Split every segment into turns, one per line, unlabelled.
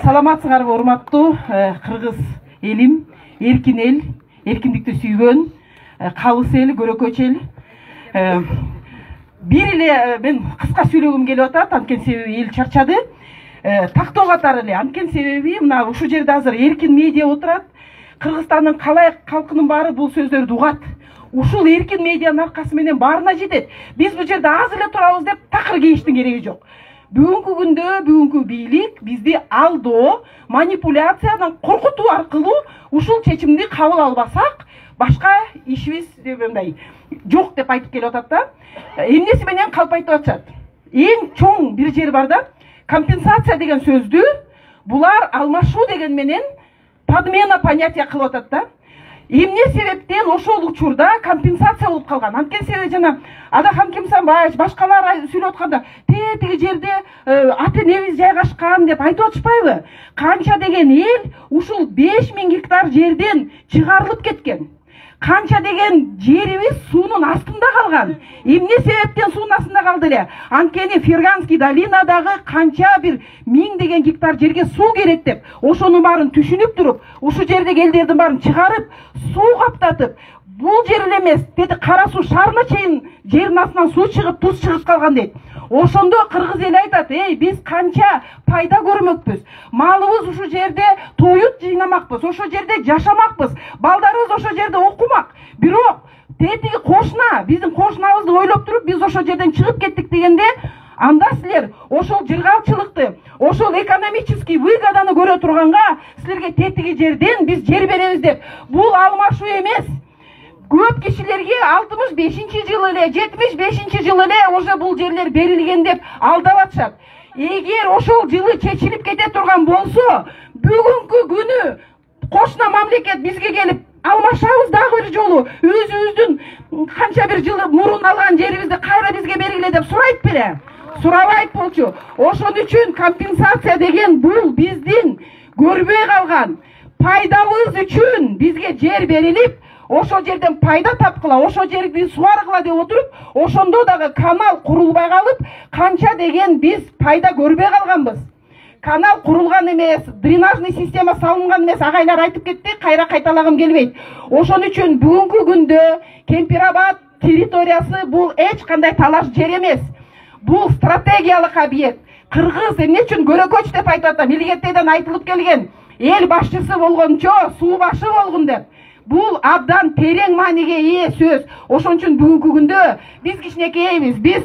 Саламатсыңарбы урматтуу кыргыз элим, эркин эл, эркиндикти сүйгөн, кабыс эл, көрөкөч эл. Бир эле мен кыска сүйлөгүм келип атат, анткени себеби эл чарчады. Тактоо катары эле, анткени себеби мына ушул жерде азыр эркин медиа отурат. Кыргызстандын калай калкынын баары бул сөздөрдү угат. Ушул эркин медианын аркасы менен баарына жетет. Биз бул жерде аз эле турабыз деп такыр кейиштин кереги жок. Бүгүнкү күндө бүгүнкү бийлик бизди алдоо, манипуляциядан коркутуу аркылуу ушул чечимди кабыл албасак, башка ишибиз мындай жок деп айтып келип атат да. Эмнеси менен калп айтып атышат? Эң чоң бир жери бар да, компенсация деген сөздү булар алмашуу деген менен подмена понятия кылып атат да. Эмне себептен ошол учурда компенсация болуп калган? Анткени себеби жана Адахан Кемсанбаев, башкалар сүйлөп атканда, тиги жерде ата энебиз жайгашкан деп айтып атышпайбы? Канча деген эл ушул 5000 гектар жерден чыгарылып кеткен. Канча деген жерибиз суунун астында калган. Эмне себептен суунун астында калды эле? Анткени Ферганский долинадагы канча бир 1000 деген гектар жерге суу керек деп, ошонун баарын түшүнүп туруп, ушул жердеги элдердин баарын чыгарып, суу каптатып, бул жер эле эмес, деди Кара суу шаарына чейин жердин астынан суу чыгып, туз чыгып калган дейт. Ошондо кыргыз эл айтат, биз канча пайда көрмөкпүз. Малыбыз ушул жерде тоют жыйнамакпыз, ошол жерде жашамакпыз. Балдарыбыз ошол жерде окумак. Бирок тетиги кошуна, биздин кошунабызды ойлоп туруп, биз ошол жерден чыгып кеттик дегенде, анда силер ошол жыргалчылыкты, ошол экономический выгоданы көрө турганга, силерге тетиги жерден биз жер беребиз деп, бул алмашуу эмес. Көп кишилерге 65-жылы эле, 75-жылы эле уже бул жерлер берилген деп алдап атышат. Эгер ошол жылы чечилип кете турган болсо, бүгүнкү күнү кошуна мамлекет бизге келип алмашабыз дагы бир жолу, өзүбүздүн канча бир жылы мурун алган жерибизди кайра бизге бергиле деп сурайт беле? Сурабайт болчу. Ошон үчүн компенсация деген бул биздин көрбөй калган пайдабыз үчүн бизге жер берилип, ошол жерден пайда тапкыла, ошол жерди суаргыла деп отуруп, ошондо дагы канал курулбай калып, канча деген биз пайда көрбөй калганбыз. Канал курулган эмес, дренажный система салынган эмес, агайлар айтып кетти, кайра кайталагым келбейт. Ошон үчүн бүгүнкү күндө Кемпирабад территориясы бул эч кандай талаш жер эмес. Бул стратегиялык объект. Кыргыз эмне үчүн көрөкөч деп айтып атам, илгертейден айтылып келген. Эл башчысы болгончо суу башы болгун деп. Бул абдан терең мааниге ээ сөз. Ошон үчүн бүгүнкү күндө биз кичинекейбиз, биз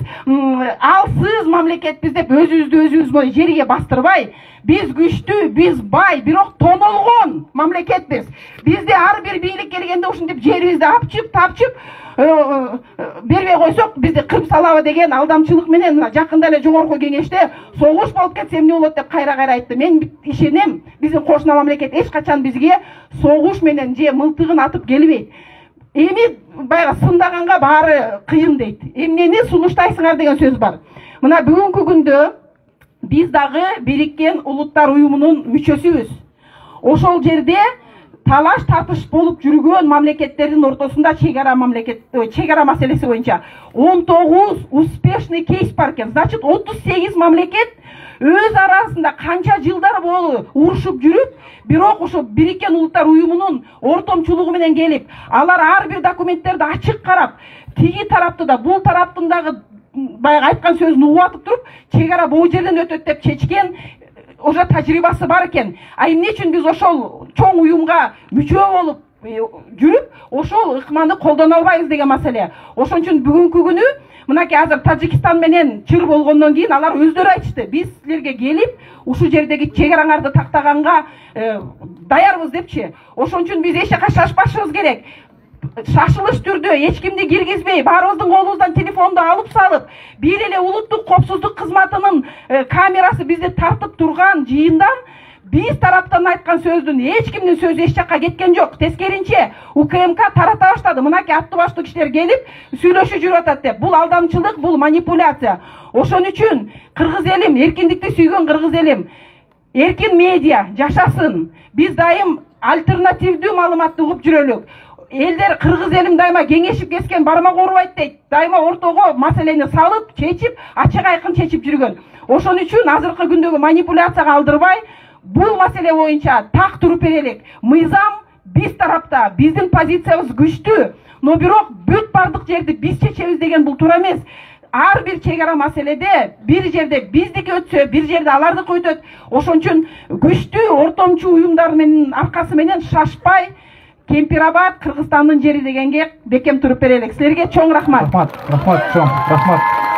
алсыз мамлекетпиз деп өзүбүздү жерге бастырбай, биз күчтүү, биз бай, бирок тонолгон мамлекетпиз. Бизде ар бир бийлик келгенде ушинтип жерибизди апчып, тапчып бербей койсок, бизди кырып салабы деген алдамчылык менен жакында эле жогорку кеңеште согуш болуп кетсе эмне болот деп кайра айтты. Мен ишенем, биздин кошуна мамлекет эч качан бизге согуш менен же мылтыгын атып келбейт. Эми баягы сындаганга баары кыйын дейт. Эмнени сунуштайсыңар деген сөз бар. Мына бүгүнкү күндө биз дагы Бириккен Улуттар Уюмунун мүчөсүбүз. Ошол жерде талаш татыш болуп жүргөн мамлекеттердин ортосунда чегара маселеси боюнча 19 успешный кейс бар экен. Значит, 38 мамлекет өз арасында канча жылдар болу урушуп жүрүп, бирок ошо Бириккен Улуттар Уюмунун ортомчулугу менен келип, алар ар бир документтерди ачык карап, тиги тарапты да, бул тараптын дагы баягы айткан сөзүн угуп атып туруп, чегара бул жерден өтөт деп чечкен уже тажрыйбасы бар экен. Эмне үчүн биз ошол чоң уюмга мүчө болуп жүрүп, ошол ыкманы колдоно албайбыз деген маселе. Ошон үчүн бүгүнкү күнү мынакей азыр Тажикстан менен чыр болгондон кийин алар өздөрү айтышты, биз силерге келип, ушул жердеги чегараңарды тактаганга даярбыз депчи. Ошон үчүн биз эч жака шашпашыбыз керек. Шашылыш түрдө эч кимди киргизбей, баарыбыздын колубуздан телефонду алып салып, бир эле улуттук коопсуздук кызматынын камерасы бизди тартып турган жыйындан биз тараптан айткан сөздүн эч кимдин сөзү эч жакка кеткен жок. Тескеринче УКМК тарата баштады. Мынакей атты баштуу кишилер келип сүйлөшүп жүрүп атат деп. Бул алдамчылык, бул манипуляция. Ошон үчүн кыргыз элим, эркиндикти сүйгөн кыргыз элим, эркин медиа жашасын. Биз дайым альтернативдүү маалыматты угуп жүрөлүк. Элдер кыргыз элим дайыма кеңешип кескен бармак оорубайт дейт. Дайыма ортого маселени салып, чечип, ачык айкын чечип жүргөн. Ошон үчүн азыркы күндөгү манипуляцияга алдырбай, бул маселе боюнча так туруп берелик. Мыйзам биз тарапта, биздин позициябыз күчтүү, но бирок бүт бардык жерди биз чечебиз деген бул туура эмес. Ар бир чегара маселеде бир жерде биздики өтсө, бир жерде алардык өтөт. Ошон үчүн күчтүү ортомчу уюмдар менен аркасы менен шашпай Кемпирабад Кыргызстандын жери дегенге бекем туруп берелик. Силерге чоң рахмат.
Рахмат, чоң, рахмат.